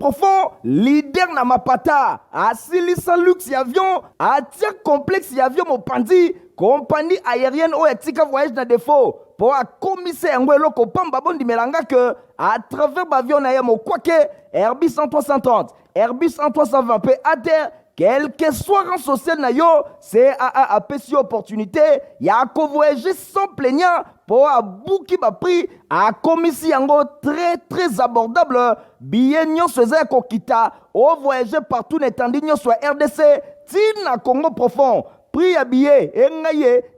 Profond, leader na mapata, asilisa luxe avion, atia complexe avion mopandi, compagnie aérienne ou etika voyage na défaut. Pour a commisser un eloko pamba bondi melanga que à travers l'avion na yamo kwake Airbus en 330, Airbus en 320 pe à terre, quel que soit rang social na yo, CAA a pessi opportunité, ya ko voyager sans plaignant pour a bouki ba prix a commissi yango très abordable, billet nyonso eza kokita, o voyager partout n'étendue nyonso RDC, tina Congo profond. Prix à billet,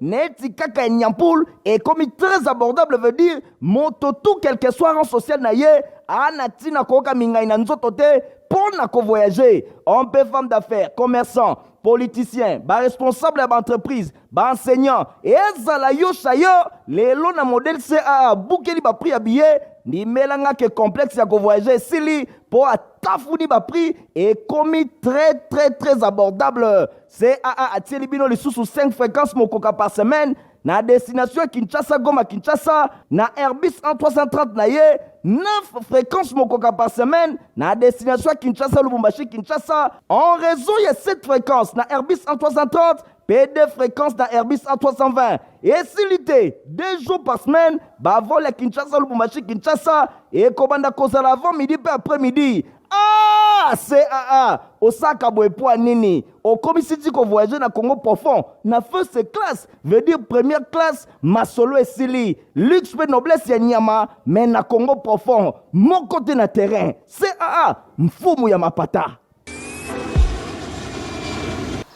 neti kaka nyampoul, et comme très abordable veut dire, moto tout quel que soit rang social na ye, anatina koka mingai na nzoto te, pour na ko voyager. Homme, femme d'affaires, commerçant, politicien, responsable d'entreprise, enseignant, et ezala yo chayo, les lots na modèle CAA, boukeli ba prix à billet, ni melanga que complexe ya ko voyager, sili, pour a tafouni ba prix, et commis très abordable. CAA a tiré bino les sous 5 fréquences mokoka par semaine, na destination Kinshasa, Goma, Kinshasa, na Airbus en 330 na ye, 9 fréquences mokoka par semaine, na destination Kinshasa, Lubumbashi, Kinshasa, en réseau il y a 7 fréquences, na Airbus en 330, P2 fréquences na Airbus en 320. Et silité, 2 jours par semaine, vol à Kinshasa, Lubumbashi, Kinshasa, et Kobanda Kozala avant midi, puis après-midi. Ah, CAA, Osaka Boepoa Nini, au commissaire ko voyager na Congo profond, na first class, veut dire première classe, Masolo et Sili, luxe pe noblesse ya Nyama, mais na Congo profond, mon côté na terrain, CAA, mfumu ya mapata.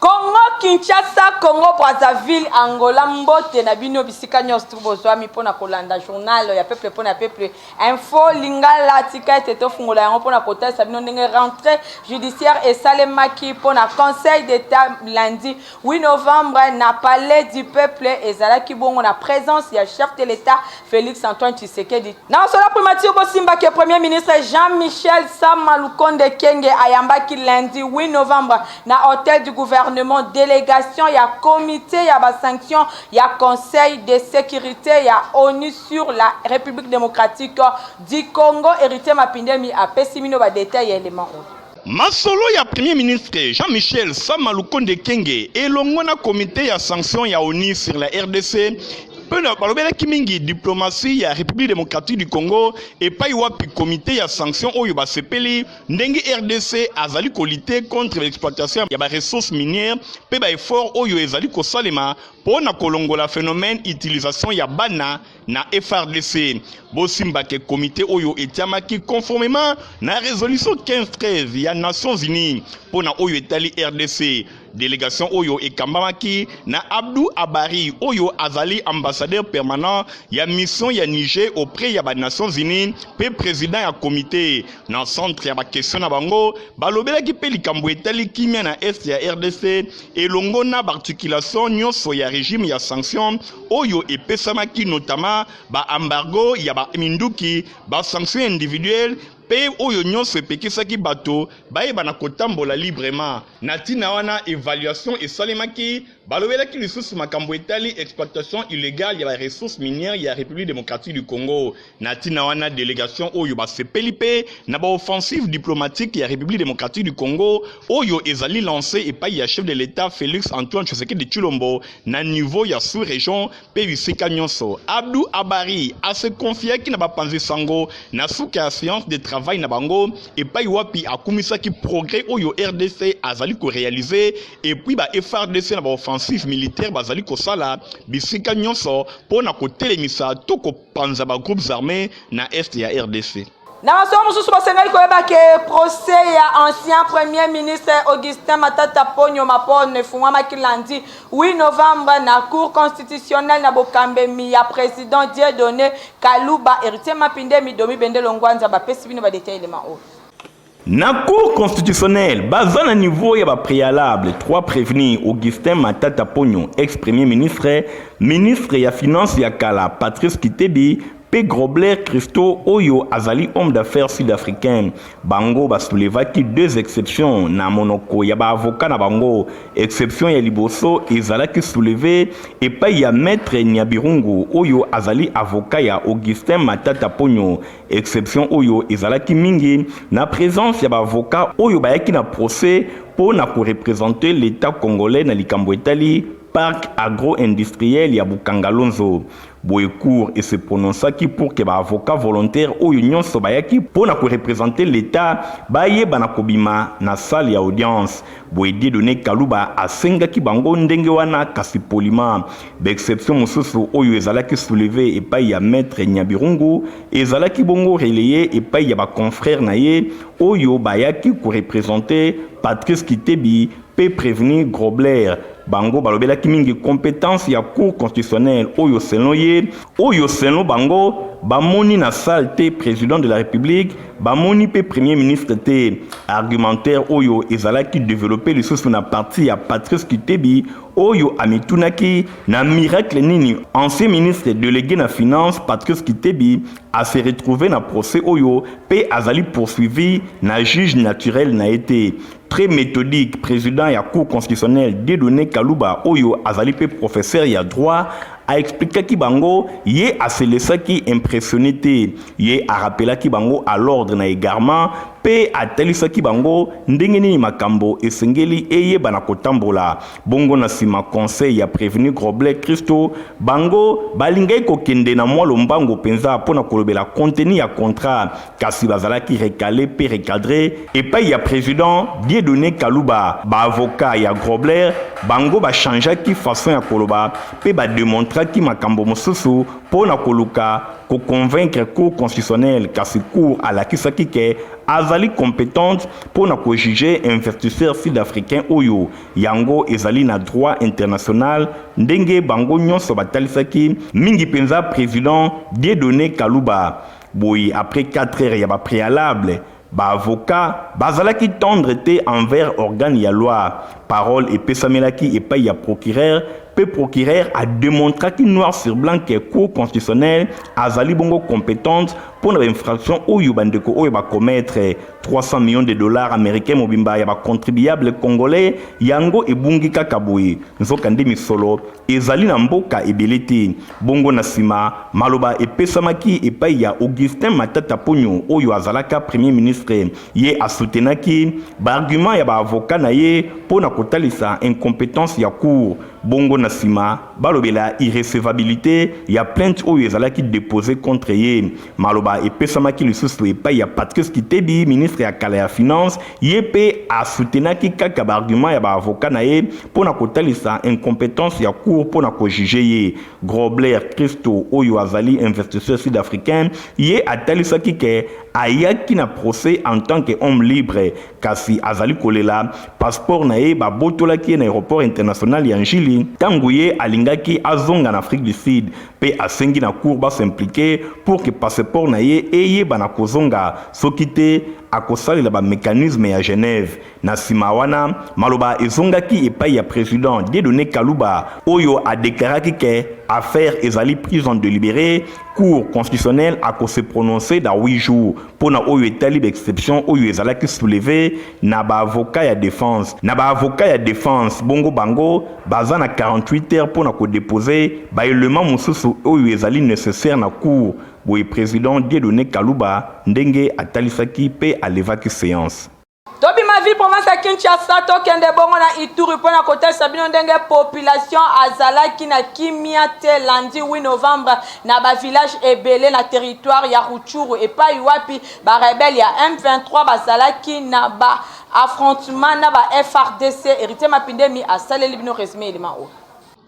Congo Kinshasa, Congo Brazzaville, Angola, Mbote, na bino bisika nyos tubozwami pona kolanda journal ya peuple pona peuple info lingala tika teto fungola yango pona kota sabino ndenge rentrée judiciaire et salemaki pona conseil d'état lundi 8 novembre na palais du peuple ezalaki bongo na présence ya chef de l'état Félix Antoine Tshisekedi. Na sola primature bosimba ke premier ministre Jean-Michel Sama Lukonde Kenge ayambaki lundi 8 novembre na hôtel du gouvernement délégation, il y a comité, il y a sanction, il y a conseil de sécurité, il y a ONU sur la République démocratique du Congo. Héritier Mapindemi a pessimino ba détail élément. Masolo ya premier ministre Jean-Michel Sama Lukonde Kenge et l'ongona comité ya sanction ya ONU sur la RDC. Balobela kimingi diplomatie ya République démocratique du Congo et pas wapi comité ya sanction oyo ba sepeli ndenge RDC azali ko lutter contre l'exploitation ya ba ressources minières pe ba effort oyo ezali ko salema pona kolongola phénomène utilisation ya bana na FRDC. Bosimba ke comité oyo etiamaki conformément na résolution 1513 ya Nations Unies pona oyo etali RDC. Délégation oyo ekambamaki na Abdou Abari oyo azali ambassadeur permanent ya mission ya Niger auprès ya ba Nations Unies pe président ya comité na centre ya ba question na bango balobelaki pe likambo etali kimia na est ya RDC elongo na articulation nyonso ya régime ya sanction oyo epesamaki notamment ba embargo ya ba minduki ba sanction individuelle pe oyo nyonso epekisaki bato bayeba na kotambola librement na tina wana évaluation esalemaki balobelaki lisusu makambo etali exploitation illégale ya ba ressources minières ya République démocratique du Congo na tina wana délégation oyo basepeli pe na ba offensive diplomatique ya République démocratique du Congo oyo ezali lancé epai ya chef de l'état Félix Antoine Tshisekedi Tshilombo na niveau ya sous-région pe bisika nyonso. Abdou Abari a se confiaki na bapanzi sango na suka ya séance de travail na bango epai wapi akumisaki progrès oyo RDC azali ko réaliser et puis ba FRDC na ba offensive militaire bazali ko sala bisika nyonso pona ko telemisa to ko panza ba groupes armés na est ya RDC. Na masomo mususu basengali koyeba ke procès ya ancien premier ministre Augustin Matata Ponyo Mapone fungwamaki lundi 8 novembre na cour constitutionnelle na Bokambemi ya président Dieudonné Kaluba héritier Mapindemi Domi Bende Longwanza bapesi bino ba détail élément o. Na cour constitutionnelle, basé na niveau ya ba préalable, 3 prévenus Augustin Matata Ponyo, ex-premier ministre, ministre ya finance ya Kala, Patrice Kitebi, P. Grobler Christo Oyo Azali, homme d'affaires sud-africain. Bango basoulevaki 2 exceptions na monoko ya ba avocat na bango. Exception ya liboso ezalaki soulevé et pas ya maître Nyabirungu Oyo Azali avocat ya Augustin Matata Ponyo. Exception Oyo ezalaki mingi na présence ya ba avocat Oyo bayaki na procès pour na ko représenter l'État congolais na likambo etali parc agro-industriel ya Bukangalonzo. Boecourt et se prononça qui pour que ba avocat volontaire ou union sobayaki pour na ko représenter l'État baye banakobima na salle ya audience. Boedi donné Kaluba a sengaki bango ndenge wana kasi polima. Exception mususu oyo ezalaki soulevé et pas ya maître Nyabirungu ezalaki bongo relayé et pas ya ba confrère na ye oyo bayaki ko représenter Patrice Kitebi peut prévenir Grobler. Bango balobelaki mingi compétence ya cour constitutionnelle oyo selon bango bamoni na salle te président de la République bamoni pe premier ministre te. Argumentaire oyo ezalaki développé lisusu na parti ya Patrice Kitebi oyo amitunaki na miracle nini ancien ministre délégué na finance Patrice Kitebi a se retrouvé na procès oyo pe azali poursuivi na juge naturel na été. Très méthodique, président ya cour constitutionnelle Dieudonné Kaluba oyo azali pe professeur ya droit a expliqué ki bango ye a se laissé ki impressionné te. Ye a rappelé ki bango à l'ordre na égarement pe a telisa ki bango ndenge nini makambo esengeli eye banakotambola. Bongo na sima conseil ya prévenu Grobler Christo bango balingay ko kende na mwa lombango penza pona kolobela contenu ya contrat kasi bazalaki recalé pe recadré et pa ya président Dieudonné Kaluba ba avocat ya Grobler bango ba changeaki façon ya koloba pe ba démontrer ki makambo mosusu pona koluka ko convaincre cour constitutionnelle kasi cour à la kisaki ke azali compétente pour na ko juger investisseur sud-africain oyo yango ezali na droit international ndenge bango nyonso batalisaki mingi penza président Dieudonné Kaluba. Boy après 4 heures ya ba préalable ba avocat bazalaki tendre te envers organe ya loi parole et pesamelaki et pas ya procureur a démontré qu'il noir sur blanc que cour constitutionnelle azali bongo compétente pour l'infraction où yubandeko ou ba commettre 300 millions de dollars américains mobimba ya ba contribuable congolais yango ebungi kakaboui nzokande misolo ezali na mboka ebeleti bongo na sima maloba epesamaki epai ya Augustin Matata Ponyo oyo azalaka premier ministre ye asoutenaki ba argument ya ba avocat na ye pona kotalisa incompétence ya cour. Bongo na sima balobela irrecevabilité ya plainte oyo ezalaki déposé contre ye maloba epesamaki lisusu epai ya Patrice Kitebi ministre ya kala ya finance ye pe asoutenaki kaka ba argument ya ba avocat na ye pona kotalisa incompétence ya cour pona ko juger ye. Grobler Christo oyo azali investisseur sud-africain ye atalisaki ke ayaki na procès en tant que homme libre kasi azali kolela passeport na ye babotolaki na aéroport international ya Njili tangu ye alingaki azonga na Afrique du Sud pe asengi na cour ba s'impliquer pour que passeport na ye eye bana kozonga soki te akosalela ba mécanisme ya Genève. Na sima wana maloba ezongaki epai ya président Dieudonné Kaluba oyo a déclaré que affaire ezali prise en délibéré cour constitutionnelle a se prononcer dans 8 jours pour na oyo etali exception oyo ezalaki soulevé na ba avocat ya défense bongo bango baza na 48 heures pour na ko déposer ba élément mususu oyo ezali nécessaire na cour. Boy président Dieudonné Kaluba ndenge atalisaki pe alevaki séance. Tobi ma ville province ya Kinshasa tokende bongo na Ituri pona kotelisa bino ndenge population azalaki na kimia te lundi 8 novembre na ba village ebele na territoire ya Rutshuru epai wapi ba rebelle ya M23 bazalaki na ba affrontement na ba FRDC hérité mapindemi asaleli bino résumé élément o.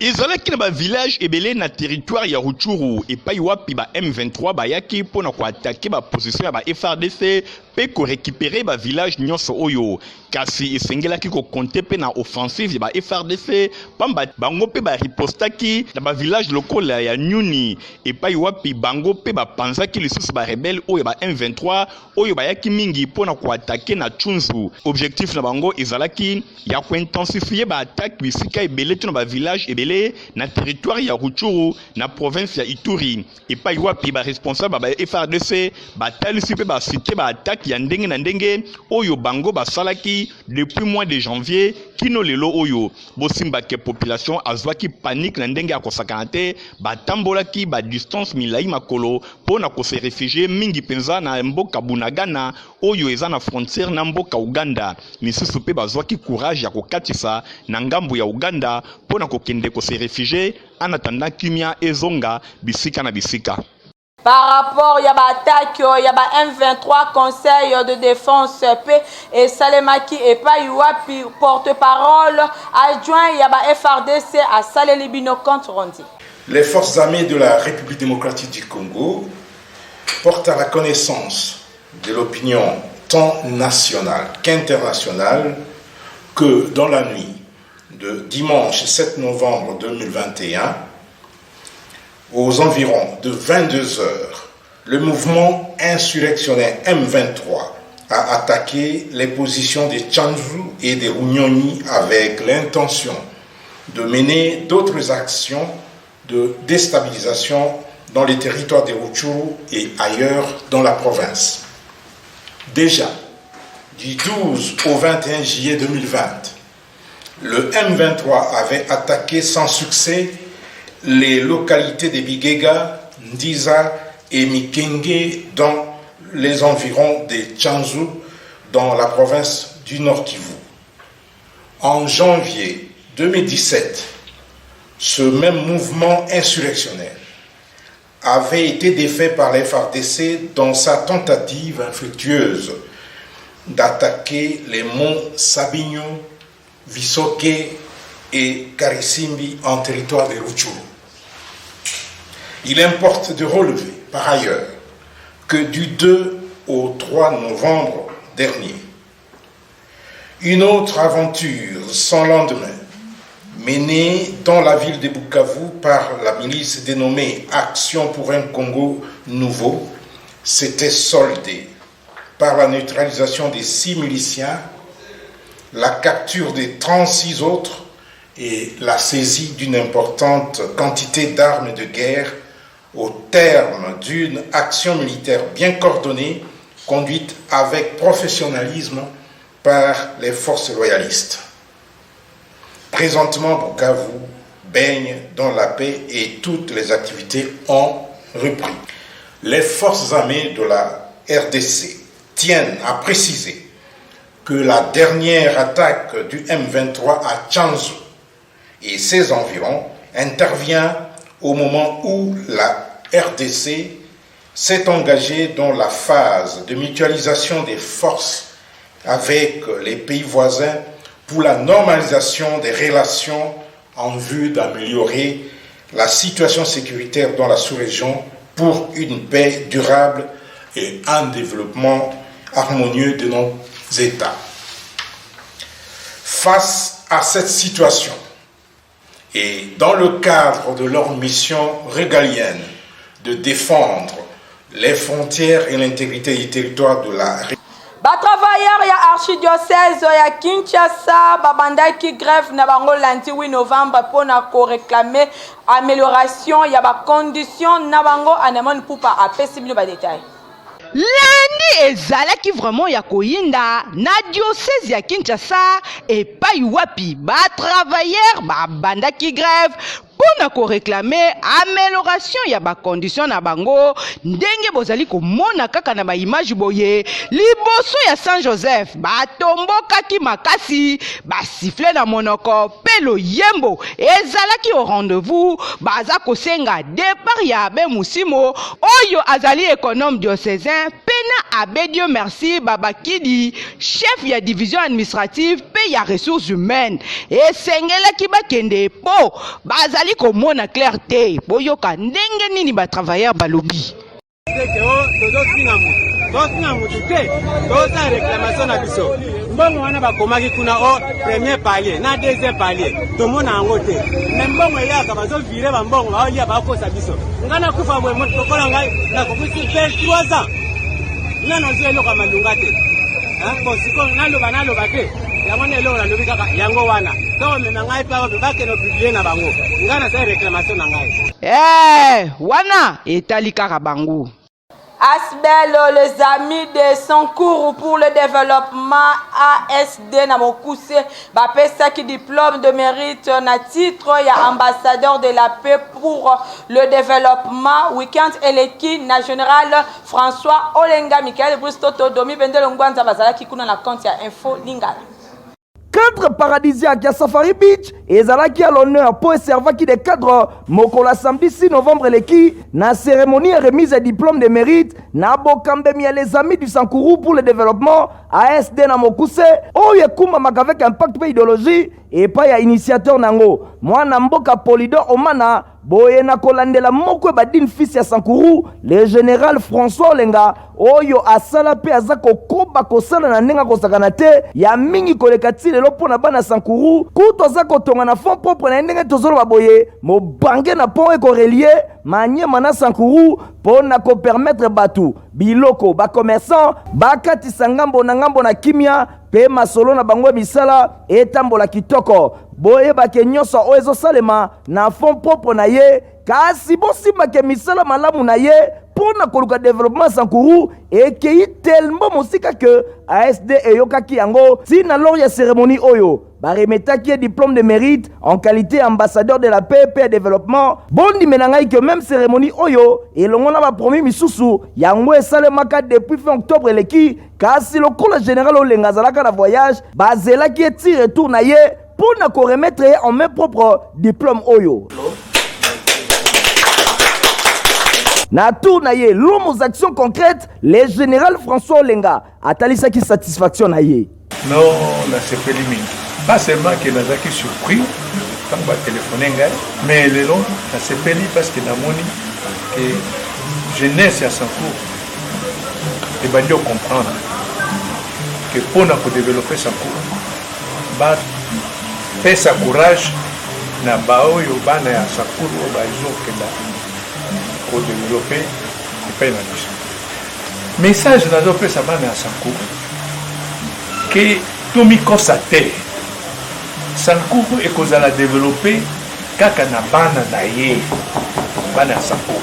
ezalaki na ba village ebele na territoire ya Rutshuru epai wapi ba M23 bayaki pona ko attaquer ba position ya ba FRDC pe ko récupérer ba village nyonso oyo kasi esengelaki ko compter pe na offensive ya ba FRDC pamba bango pe ba ripostaki na ba village lokola ya Nyuni epai wapi bango pe ba panzaki lisusu ba rebelle oyo ba M23 oyo bayaki mingi pona ko attaquer na Tshunzu. Objectif na bango ezalaki ya ko intensifier ba attaque bisika ebele to na ba village ebele mabele na territoire ya Rutshuru na province ya Ituri epai wapi ba responsable ba FARDC batalisi pe ba cité ba attaque ya ndenge na ndenge oyo bango basalaki depuis mois de janvier kino lelo oyo bosimba ke population azwaki panique na ndenge ya kosakana te batambolaki ba distance milai makolo pona ko se réfugier mingi penza na mboka Bunagana oyo eza na frontière na mboka Uganda misusu pe bazwaki courage ya kokatisa na ngambo ya Uganda pona kokende ko se réfugier en attendant kimia ezonga bisika na bisika. Par rapport à l'attaque, il y a M23 Conseil de défense paix et Salemaki et Payuapi porte-parole adjoint il y a FARDC à Salé-Libino compte rendu. Les forces armées de la République démocratique du Congo portent à la connaissance de l'opinion tant nationale qu'internationale que dans la nuit de dimanche 7 novembre 2021, aux environs de 22 heures, le mouvement insurrectionnel M23 a attaqué les positions de Tchanzu et de Runyonyi avec l'intention de mener d'autres actions de déstabilisation dans les territoires de Rutshuru et ailleurs dans la province. Déjà, du 12 au 21 juillet 2020, le M23 avait attaqué sans succès les localités de Bigega, Ndiza et Mikenge dans les environs de Tchanzu dans la province du Nord Kivu. En janvier 2017, ce même mouvement insurrectionnel avait été défait par les FARDC dans sa tentative infructueuse d'attaquer les monts Sabinyo, Visoke et Karisimbi en territoire de Rutshuru. Il importe de relever par ailleurs que du 2 au 3 novembre dernier, une autre aventure sans lendemain menée dans la ville de Bukavu par la milice dénommée Action pour un Congo nouveau s'était soldée par la neutralisation des 6 miliciens, la capture des 36 autres et la saisie d'une importante quantité d'armes de guerre au terme d'une action militaire bien coordonnée, conduite avec professionnalisme par les forces loyalistes. Présentement, Bukavu baigne dans la paix et toutes les activités ont repris. Les forces armées de la RDC tiennent à préciser que la dernière attaque du M23 à Tchanzu et ses environs intervient au moment où la RDC s'est engagée dans la phase de mutualisation des forces avec les pays voisins pour la normalisation des relations en vue d'améliorer la situation sécuritaire dans la sous-région pour une paix durable et un développement harmonieux de nos États. Face à cette situation, et dans le cadre de leur mission régalienne de défendre les frontières et l'intégrité du territoire de la République. Travailleurs ya archidiocèse ya Kinshasa babandaki grève na bango lundi 8 novembre pour ko réclamer amélioration ya ba conditions na bango anemon pupa apesi bino ba détail. Lundi ezalaki vraiment ya koyinda na diocèse ya Kinshasa epai wapi ba travailleurs babandaki grève pona ko réclamer amélioration ya ba condition na bango ndenge bozali komona kaka na ba image boye liboso ya Saint Joseph batombokaki makasi basifle na monoko pelo yembo ezalaki au rendez-vous baza kosenga départ ya Abbé Musimo oyo azali économe diocésain pena Abbé Dieu merci babakidi chef ya division administrative pe ya ressources humaines esengelaki bakende po bazali komona clarté boyoka ndenge nini ba travailleur balobi toza réclamation na biso mbongo wana bakomaki kuna o premier palier na deuxième palier tomona yango te me mbongo eyaka bazovire bambongo baolia bakosa biso nga nakufa boye moto tokola ngai nakokusi 23 ans nga nazwi eloko ya malunga te siko naloba te yango na eloko nalobi kaka yango wana soko mema ngai mpe bape bakende publie na bango ngai nasala réclamation na ngai wana etali kaka bango. Asbel, les amis de Sankourou pour le développement ASD na Mokuse, bapesa qui diplôme de mérite na titre ya ambassadeur de la paix pour le développement week-end eleki na général François Olenga Michael Bristoto Domi Bendelo Ngwanza bazala qui kuna na compte ya Info Lingala. Cadre paradisiaque à Safari Beach et Zalaki à l'honneur pour servaki des cadres Mokola samedi 6 novembre leki na cérémonie et remise de diplôme de mérite na Bokambemi les amis du Sankourou pour le développement ASD na Mokuse oye kumba avec impact pe idéologie et pas ya initiateur nango moi na mboka Polydor Omana boye na kolandela moko badine fils ya Sankourou le général François Olenga oyo asala pe azako koba kosala na nenga kosakana te ya mingi kolekati lelo pona bana Sankourou kuto azako tonga na fond propre na ndenge tozolo baboye mo bange na pont eko relier manye mana Sankourou pona ko permettre batu biloko ba commerçant bakati sangambo na ngambo na kimia pe masolo na bango misala etambola kitoko boye bake nyonso oyo ezosalema na fond propre na ye kasi bosimbake misala malamu na ye pona koluka développement Sankourou ekei tellement mosika que ASD eyokaki yango tina lors ya cérémonie oyo baremetaki diplôme de mérite en qualité ambassadeur de la paix et développement bondi menangai que même cérémonie oyo elongona ba premier misusu yango esalemaka depuis fin octobre leki kasi lokola général Olenga zalaka na voyage bazelaki eti retour na ye pona ko remettre en main propre diplôme oyo na tour na ye l'homme aux actions concrètes le général François Olenga atalisaki satisfaction na ye non na sepeli mingi pas seulement que nazaki surpris quand ba téléphoner ngai mais lelo na sepeli parce que namoni que jeunesse ya Sankourou et bandi comprendre que pour na ko développer Sankourou ba pesa courage na baoyo bana ya Sankourou ba izokenda pour développer le pays national. Message dans le pays Sabana à Sankourou que tout mi constaté Sankourou et qu'on a développé kaka na bana na ye bana Sankourou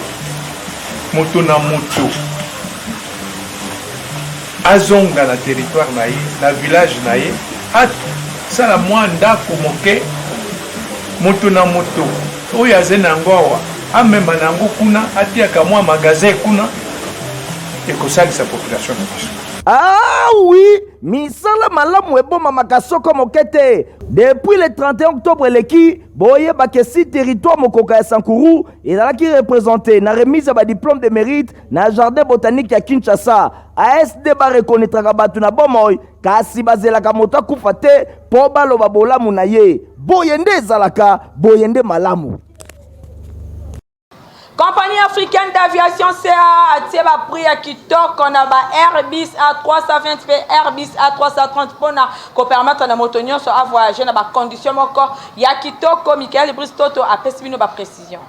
moto na moto azonga na territoire na ye na village na ye at sala mwanda kumoke moto na moto oyo azena ngwawa amemba nango kuna atiaka mwa magasin kuna ekosalisa population na biso. Ah oui, misala malamu eboma makasoko mokete. Depuis le 31 octobre leki, boye bakesi territoire mokoka ya Sankourou ezalaki représenté na remise ba diplôme de mérite na jardin botanique ya Kinshasa. ASD ba reconnaître batu na bomoy kasi bazelaka moto akufa te po baloba bolamu na ye. Boyende ezalaka, boyende malamu. Compagnie africaine d'aviation CA a tiré le prix à Kitoko on a Airbus A320 et Airbus A330 pour nous permettre à motonio à voyager dans des conditions encore. Il y a Kitoko, Michael Bristoto a pessimino ba précision.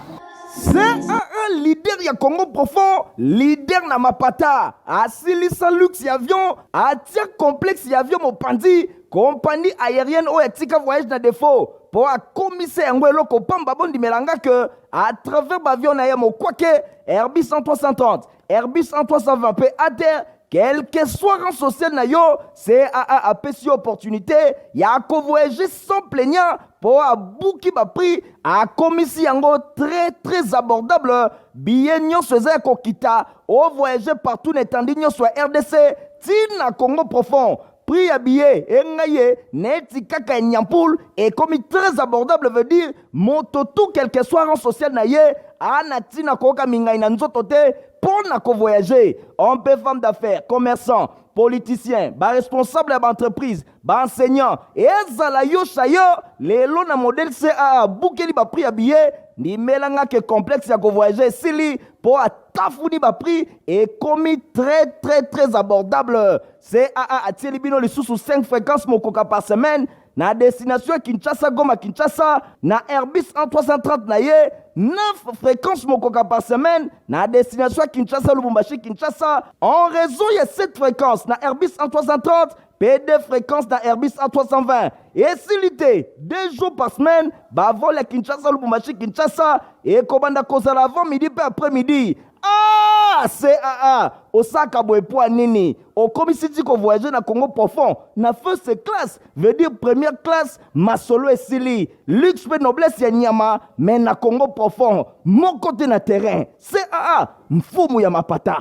C'est un leader ya Congo profond, leader na mapata, asilisa luxe ya avion, atia complexe ya avion mopandi, compagnie aérienne ou etika voyage na défaut. Pour a commissaire yango eloko pamba bondi melanga que à travers l'avion na yamo kwake Airbus 330, Airbus 320 pe à terre quel que soit rang social na yo CAA a pesi opportunité ya ko voyager sans plaignant pour a bouki ba prix a commissi yango très abordable billet nyonso eza ko kita o voyager partout n'étendue nyonso RDC tina Congo profond. Prix à billet, engaye, neti kaka nyampoul, et comme très abordable veut dire, moto tout quel que soit rang social na ye, anati na koka mingai na nzotote, pour na ko voyager. On peut femme d'affaires, commerçant, politicien, ba responsable d'entreprise, ba enseignant, et ezala yo chayo, les lots na modèle CA, boukeli ba prix à billet, ni melanga que complexe ya ko voyager, sili, pour tafouni ba prix, et commis très abordable. CAA a tiré bino les sous 5 fréquences mokoka par semaine, na destination Kinshasa Goma Kinshasa, na Airbus 330 na ye, 9 fréquences mokoka par semaine, na destination Kinshasa Lubumbashi Kinshasa, en raison de 7 fréquences na Airbus 330, PD fréquence dans Airbus A320. Et silité, 2 jours par semaine, vol à Kinshasa, Lubumbashi, Kinshasa, et Kobanda Kozala avant midi et après-midi. Ah, CAA, Osaka Boepo Nini, au commissaire qu'on voyage dans Congo profond, na first class, veut dire première classe, Masolo et Sili, luxe et noblesse ya Nyama, mais na Congo profond, mon côté na terrain, CAA, Mfumu ya Mapata.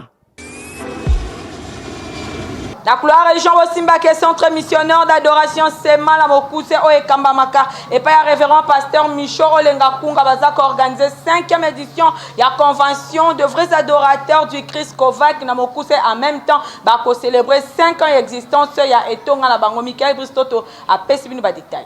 La couloir région Osimba, qui est centre missionnaire d'adoration, Sema la Mokuse Oekamba Maka, et pas révérend pasteur Micho Olenga Kunga Bazak organisé 5e édition, il y a convention de vrais adorateurs du Christ Kovac, na Mokuse en même temps, bako célébrer 5 ans d'existence, il y a Etonga la Bango Michael Bristoto, à Pesibinu ba détail.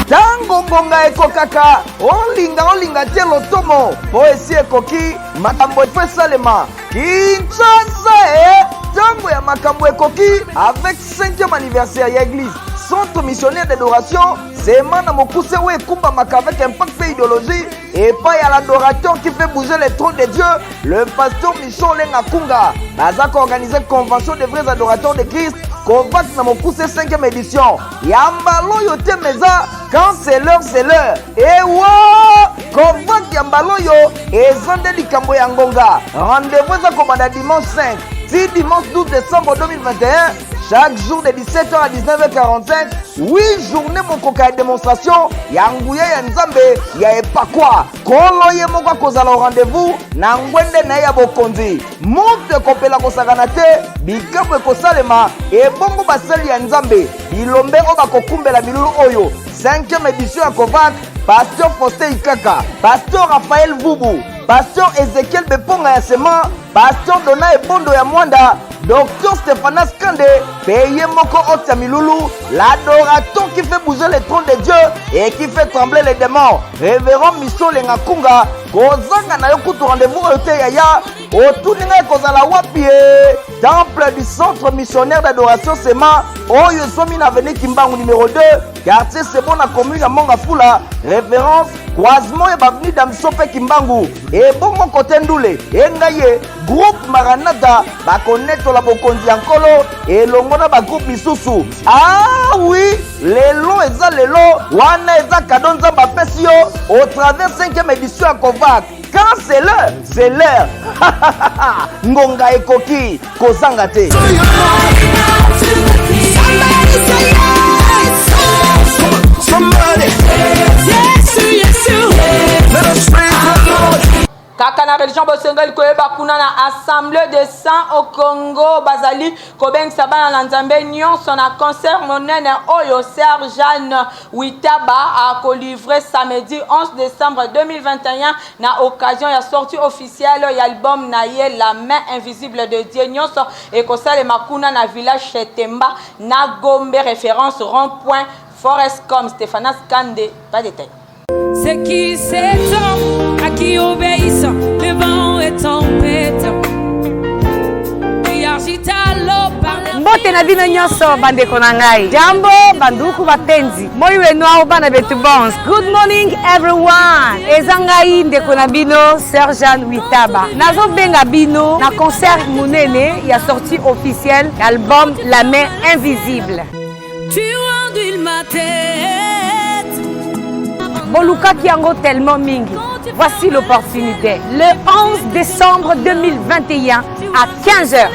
Tango ngonga ekokaka olinga tie lotomo po esi ekoki makambo esalema Kinshasa tango ya makambo ekoki avec 5e anniversaire ya église centre missionnaire d'adoration Sema na Mokuse we kumba maka avec impact et idéologie et pas à l'adorateur qui fait bouger les trônes de Dieu le pasteur Michon Lenga Kunga bazaka organisé convention des vrais adorateurs de Christ Kovac na Mokuse 5e édition Yambalo yote meza quand c'est l'heure et wa Kovac Yambalo yo et zande likambo ya ngonga rendez-vous za kobanda dimanche 5 si dimanche 12 décembre 2021 chaque jour de 17h à 19h45 8 journées mon koka de démonstration ya nguya ya nzambe ya epakwa kolo ye moko kozala rendez-vous na ngwende na ya bokonzi moto ekopela kosakana te bikambo ekosalema ebongo basali ya nzambe bilombe oyo bakokumbela milulu oyo 5e édition ya Kovac pasteur Faustin Ikaka pasteur Raphaël Vubu pasteur Ezekiel Beponga ya Sema pasteur Dona Ebondo ya Mwanda Docteur Stéphanas Kande, payé moko otia milulu, l'adorateur qui fait bouger les trônes de Dieu et qui fait trembler les démons. Révérend Micho Lenga Kunga, kozanga na yokutu rendez-vous ote yaya, otuninga kozala wapi temple du centre missionnaire d'adoration Sema, oyo somi na avenue Kimbangu numéro 2, quartier Sebon na commune ya Mongafula, référence croisement et baveni d'Amsope Kimbangu. Et bon mon côté ndoule, engaye groupe Maranatha, ba connaître la bokonzi ankolo et longona ba groupe misusu. Ah oui, lelo eza lelo, wana eza kadonza ba pesio au travers 5e édition à Kovac. Quand c'est l'heure. Ngonga ekoki, kozanga te. Kaka na religion bosengeli koyeba kuna na assemblée de sang au Congo bazali kobengisa bana na nzambe nyonso na concert monene oyo Serge Jeanne Witaba a livré samedi 11 décembre 2021 na occasion ya sortie officielle ya album na ye La main invisible de Dieu nyonso et kosale makuna na village Chetemba na Gombe référence rond-point Forest comme Stéphanas Kande pas de détail. C'est qui s'étend, à qui obéissent les vents et tempêtes. Mbote na bino nyonso bandeko na ngai. Jambo banduku bapenzi. Moi wenu ao bana betu bons. Good morning everyone. Ezangai ndeko na bino Serge Jeanne Witaba. Nazo benga bino na concert munene ya sortie officielle album La main invisible. Tu enduis ma tête. Boluka Kiango tellement mingi. Voici l'opportunité. Le 11 décembre 2021 à 15h.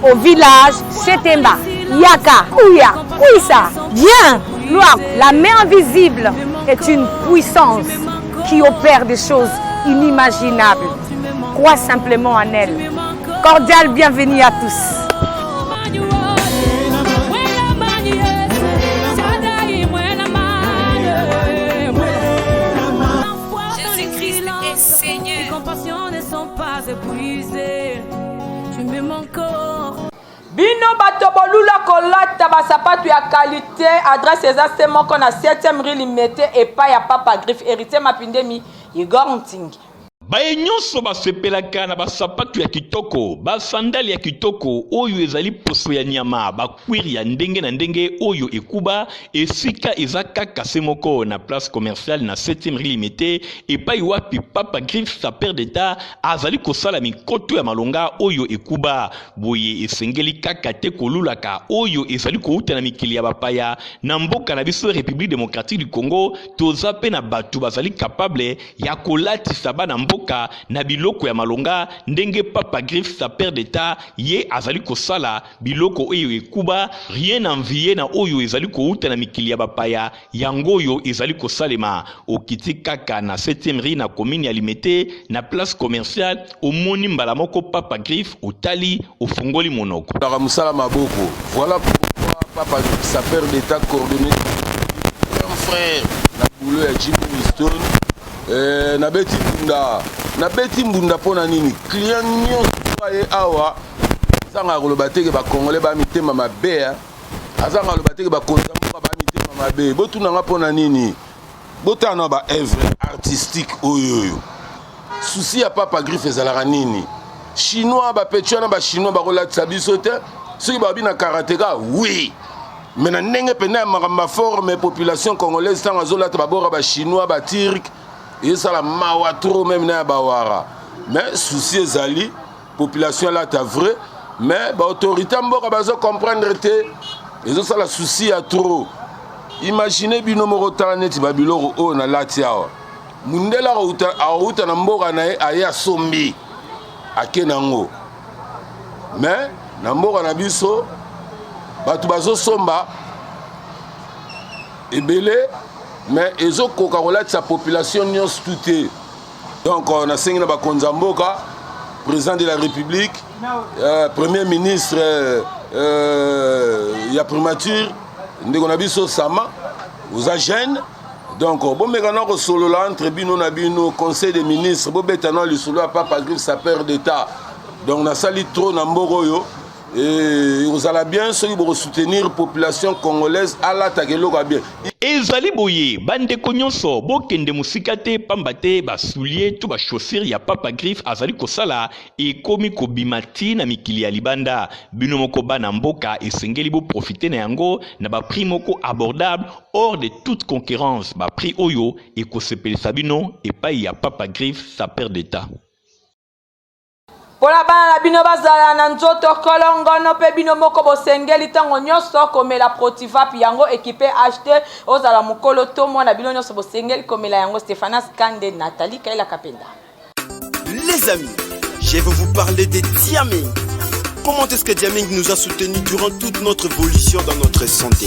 Au village Chetemba, Yaka, Ouya, Kouissa. Viens, gloire. La main invisible est une puissance qui opère des choses inimaginables. Crois simplement en elle. Cordial bienvenue à tous. Bino bato bolula kolata basapatu ya qualité adresse ezase moko na 7e rue Limete et pas ya Papa Griffe héritier Mapindemi Igor Ntingi. baye nyonso basepelaka na basapatu ya kitoko, basandali ya kitoko oyo ezali poso ya nyama, bakwiri ya ndenge na ndenge oyo ekuba esika eza kaka se moko na place commerciale na 7e rue limité epai wapi Papa Griff sa père d'état azali kosala mikoto ya malonga oyo ekuba boye esengeli kaka te kolulaka oyo ezali kouta na mikili ya bapaya na mboka na biso République démocratique du Congo. Toza pe na batu bazali capable ya kolatisa bana mboka na biloko ya malonga ndenge Papa Griff sa père d'état ye azali kosala biloko oyo ekuba rien envié na oyo ezali kouta na mikili ya bapaya yango oyo ezali kosalema okiti kaka na 7e rue na commune ya Limete na place commerciale omoni mbala moko Papa Griff otali ofungoli monoko la musala maboko. Voilà pourquoi Papa Griff sa père d'état coordonné un frère na boulot ya Jimmy Winston na beti mbunda pona nini client nyonso ye awa zanga koloba teke ba congolais ba mitema mabe azanga koloba teke ba konzambo ba mitema mabe botuna nga pona nini botana ba œuvre artistique oyo souci ya Papa Griff ezalaka nini chinois ba petchana ba chinois ba kolatisa biso te soki ba bina karateka oui mais na ndenge pena makamba forme population congolaise tanga zolata ba bora ba chinois ba turc et ça la mawa trop même na bawara mais souci ezali population là ta vrai mais ba autorité mboka bazo comprendre te ezo ça la souci à trop. Imaginez bino morotala neti ba biloko o na lati awa mundela auta na mboka na aya sombi akenango mais na mboka na biso batu bazo somba ebele mais ezo koka kolatisa population nyonso tout. Donc on a sengi na bakonza mboka président de la République premier ministre ya primature ndeko na biso sama aux agents. Donc bon mekana ko solo la entre bino na bino conseil des ministres bo betana li solo Papa Griff sa père d'état. Donc na sali trop na mboko yo et vous allez bien ceux qui vont soutenir population congolaise à l'attaque loka bien. Ezali boye bande konyonso bokende musika te pamba te basoulier to ba chaussure ya Papa Griff azali kosala ekomi kobimati na mikili ya libanda bino moko bana mboka esengeli bo profiter na yango na ba prix moko abordable hors de toute concurrence ba prix oyo ekosepelisa bino epai ya Papa Griff sa père d'état. Pona bana na bino bazala na nzoto kolongono pe bino moko bosengeli tango nyonso komela Protivap yango équipé acheté ozala mukolo to mwana bino nyonso bosengeli komela yango Stéphanas Kande Nathalie Kaila Kapenda. Les amis, je vais vous parler de Diaming. Comment est-ce que Diaming nous a soutenus durant toute notre évolution dans notre santé?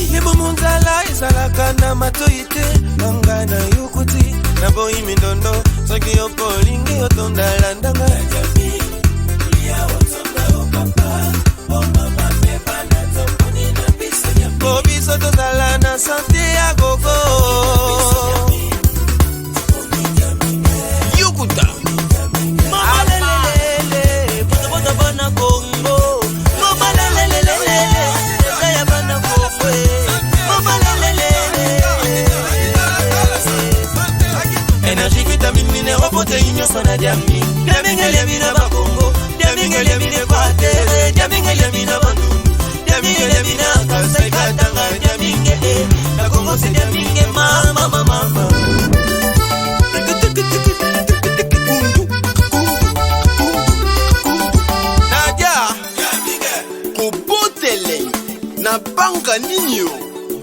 Na banga ninyo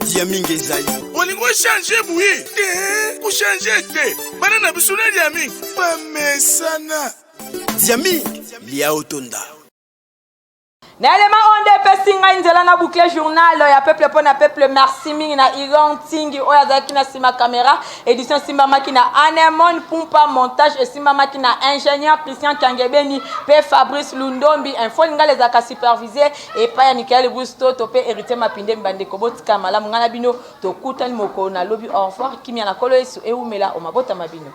Diaming ezali olingo changer bouillie te changer te bana na bisuna Diaming pa mesana Diaming lia otonda Nelema onde pesinga inzela na boucler journal ya peuple pona peuple merci mingi na Iran Tingi oya zaki na sima caméra édition Simba Makina Anemon Pumpa montage et Simba Makina ingénieur Christian Kangebeni pe Fabrice Lundombi info ngale zaka supervisé et pa ya Michael Busto topé hérité mapinde mbande kobotika malamu ngana bino tokutani moko na lobby au revoir kimia na kolo esu eumela o mabota mabino.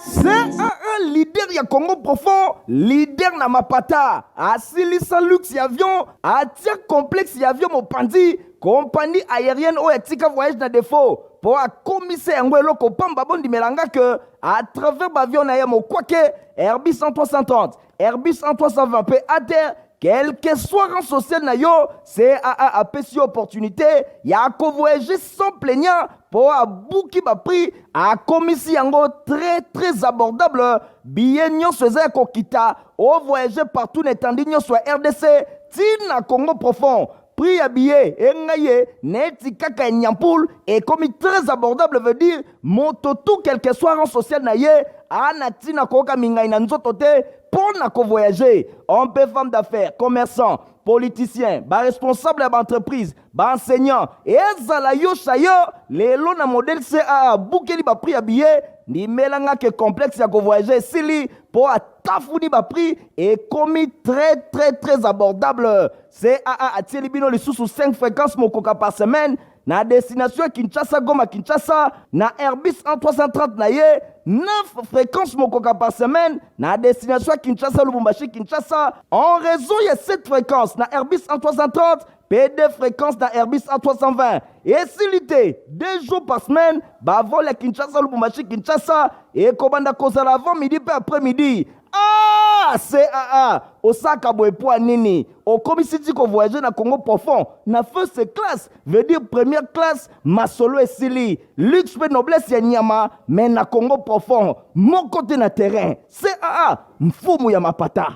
C'est un leader ya Congo profond, leader na mapata, asilisa luxe ya avion, atia complexe ya avion mopandi, compagnie aérienne ou etika voyage na défaut. pour akomisa yango eloko pamba bondimelanga que à travers bavion na ye mokwake Airbus 1330 Airbus 1320 pe à terre quel que soit rang social na yo, CAA a pesi opportunité ya ko voyager sans plaignant pour abouki ba prix a komisi yango très abordable billet nyonso eza ko kita o voyager partout n'étendue nyonso RDC tina Congo profond. Prix à billet, engaye, neti kaka nyampoul, et comme très abordable veut dire, moto tout quel que soit rang social na ye, anati na koka mingai na nzotote, pour na ko voyager. On peut femme d'affaires, commerçant, politicien, ba responsable d'entreprise, ba enseignant, et ezala yo chayo, les lots na modèle CAA, boukeli ba prix à billet, ni melanga que complexe ya ko voyager, sili, pour atafouni ba prix, et commis très abordable. CAA a tieli bino les sous 5 fréquences mokoka par semaine, na destination Kinshasa Goma Kinshasa, na Airbus 1330 na ye, 9 fréquences mokoka par semaine, na destination Kinshasa Lubumbashi Kinshasa, en réseau il y a 7 fréquences na Airbus 1330, P2 fréquences na Airbus 1320. Et s'ilité 2 jours par semaine, bah vol à Kinshasa Lubumbashi Kinshasa, et Kobanda Kozala avant midi puis après-midi. Ah, CAA, Osaka Boepoa Nini, au commissaire qu'on voyage na Congo profond, na first class, veut dire première classe, Masolo et Sili, luxe et noblesse ya Nyama, mais na Congo profond, mon côté na terrain, CAA, Mfumu ya Mapata.